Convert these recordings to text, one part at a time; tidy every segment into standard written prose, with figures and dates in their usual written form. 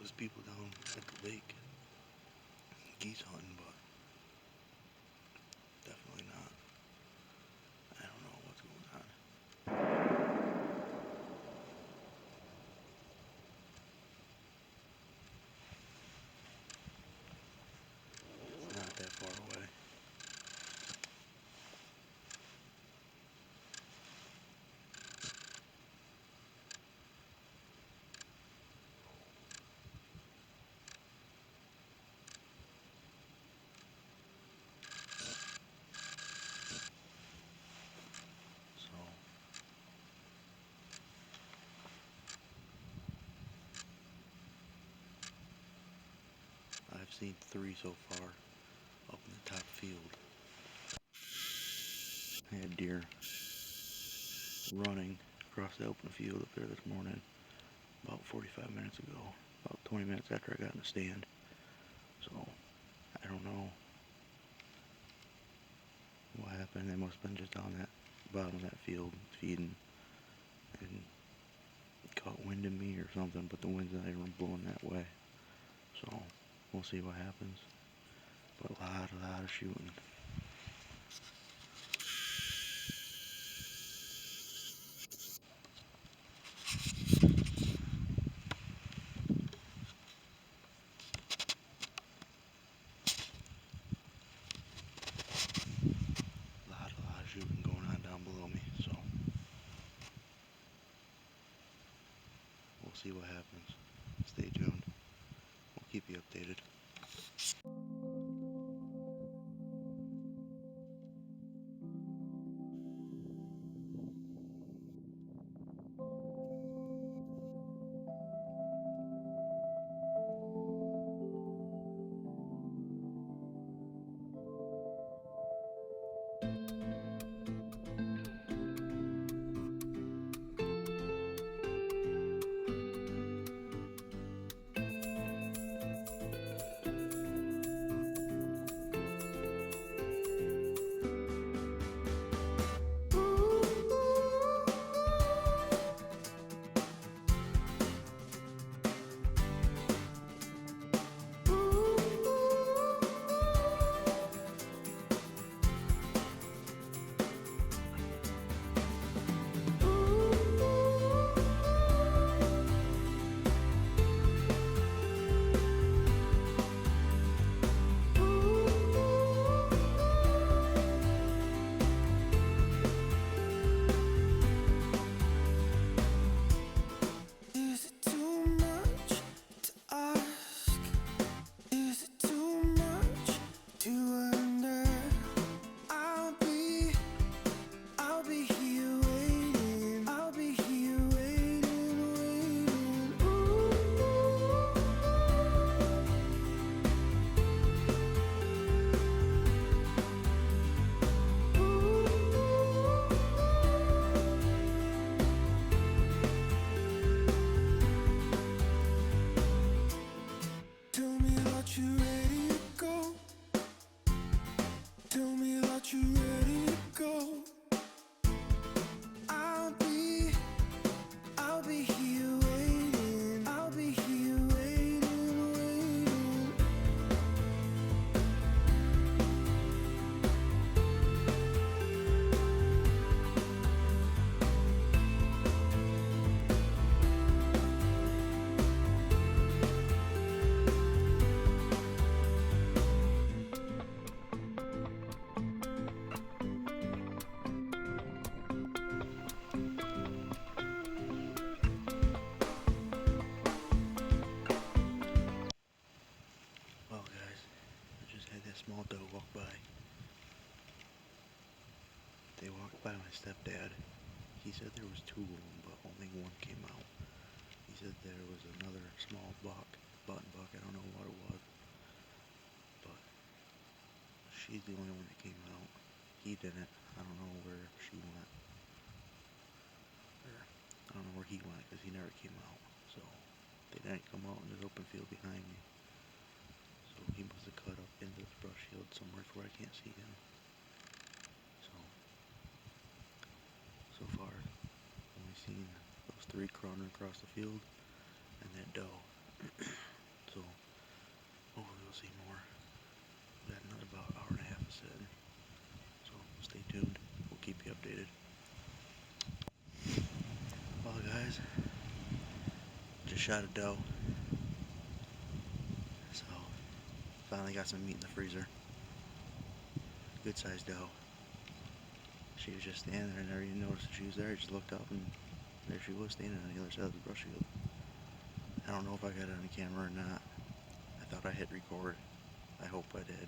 was people down at the lake geese hunting, but definitely not. I don't know what's going on. It's not that far away. So I've seen three so far up in the top field. I had deer running across the open field up there this morning about 45 minutes ago, about 20 minutes after I got in the stand. So I don't know what happened. They must have been just down that bottom of that field feeding and caught wind in me or something, but the wind's not even blowing that way. So we'll see what happens. But a lot of shooting. A lot of shooting going on down below me. So we'll see what happens. Stay tuned. We'll keep you updated. Well, guys, I just had that small doe walk by. They walked by my stepdad. He said there was two of them, but only one came out. He said there was another small buck, button buck, I don't know what it was, but she's the only one that came out. He didn't. I don't know where she went. Or I don't know where he went because he never came out. So they didn't come out in this open field behind me. So he must have cut up into this brush field somewhere where I can't see him. So far, only seen those three crawling across the field and that doe. see more. Got another about hour and a half of sitting. So stay tuned. We'll keep you updated. Well, guys, just shot a doe. So finally got some meat in the freezer. Good sized doe. She was just standing there. I never even noticed that she was there. I just looked up and there she was standing on the other side of the brush field. I don't know if I got it on camera or not. I thought I hit record. I hope I did.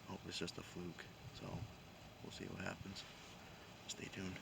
I hope it's just a fluke. So we'll see what happens. Stay tuned.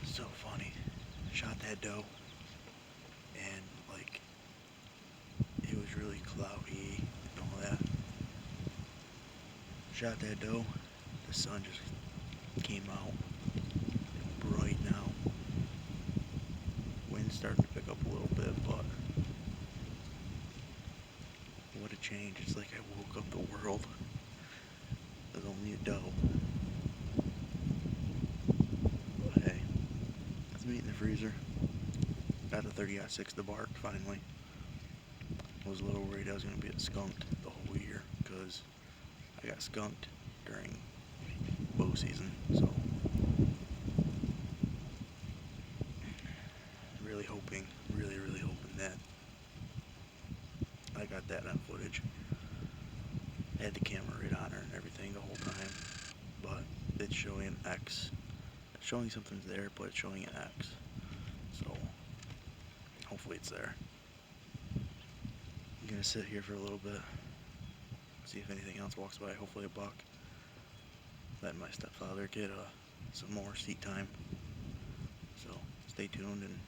So funny. Shot that doe and like it was really cloudy and all that. Shot that doe. The sun just came out bright now. Wind's starting to pick up a little bit, but what a change. It's like I woke up the world. There's only a doe. But hey, it's meat in the freezer. Got the 30-06 to bark finally. I was a little worried I was going to get skunked the whole year because I got skunked during bow season. So really hoping, really hoping that I got that on footage. I had the camera right on her and everything the whole time, but it's showing an X. It's showing something's there, but it's showing an X. So hopefully it's there. I'm gonna sit here for a little bit, see if anything else walks by. Hopefully a buck. Let my stepfather get some more seat time. So stay tuned and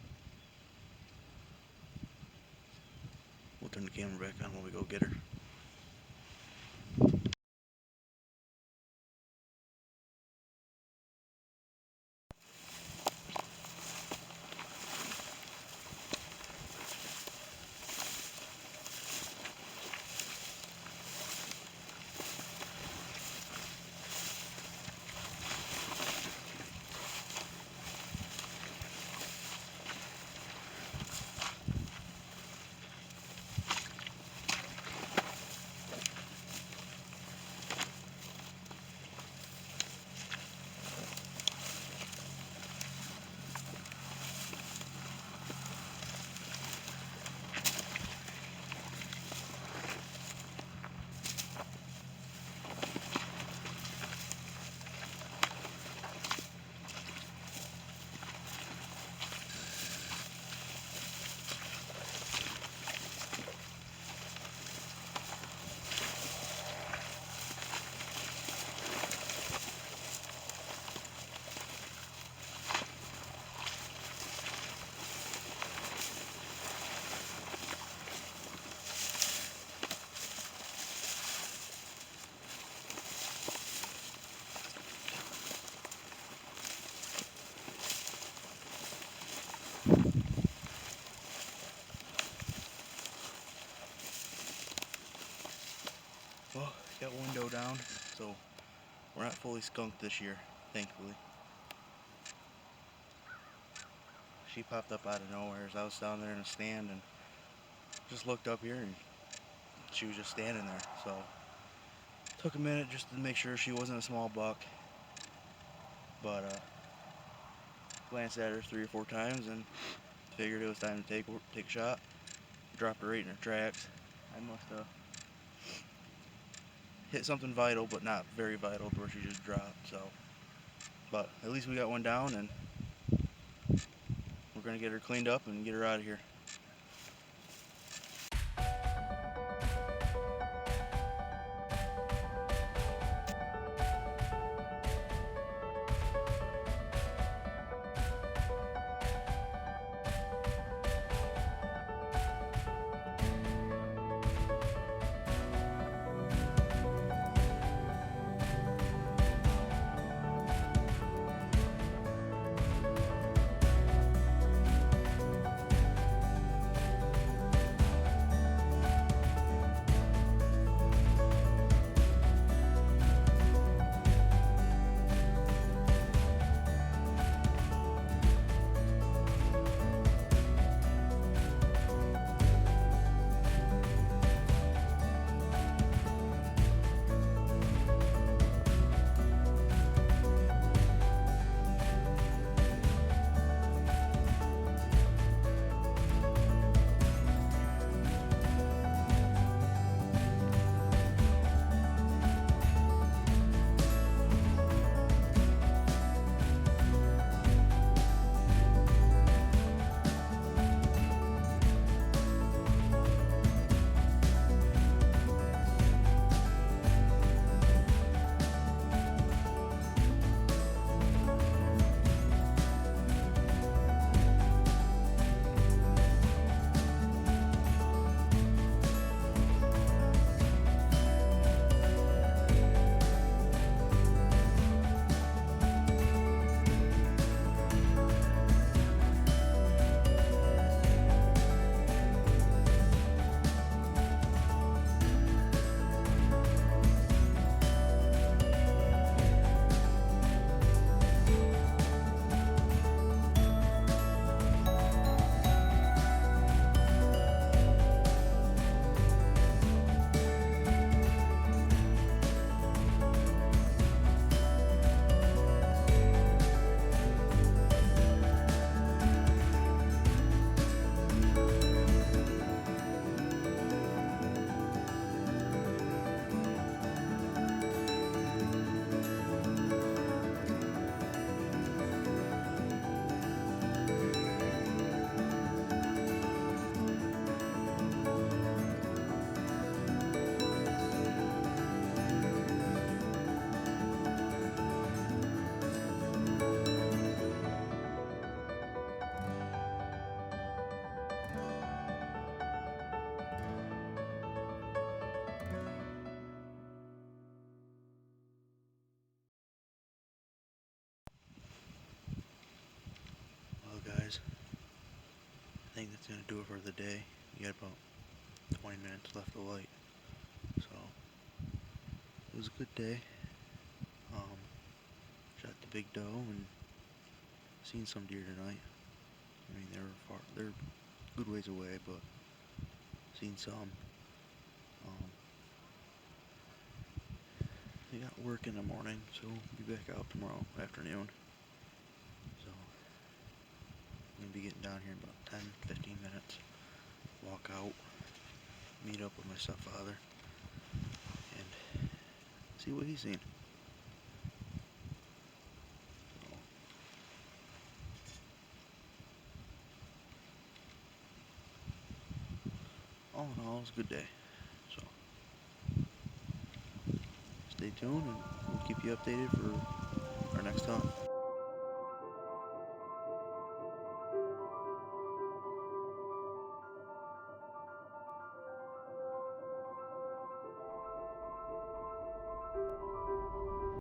we'll turn the camera back on when we go get her. so we're not fully skunked this year, thankfully. She popped up out of nowhere as I was down there in a stand and just looked up here and she was just standing there. So took a minute just to make sure she wasn't a small buck, but glanced at her 3 or 4 times and figured it was time to take a shot. Dropped her right in her tracks. I must have hit something vital, but not very vital to where she just dropped. So, but at least we got one down, and we're gonna get her cleaned up and get her out of here. Well, guys, I think that's gonna do it for the day. You got about 20 minutes left of light, so it was a good day. Um, Shot the big doe and seen some deer tonight. I mean, they're a good ways away, but seen some. Um, I got work in the morning, so we'll be back out tomorrow afternoon. So I'm gonna be getting down here in about 10-15 minutes. Walk out, meet up with my stepfather, and see what he's seen. So, all in all, it was a good day. So stay tuned, and we'll keep you updated for our next hunt.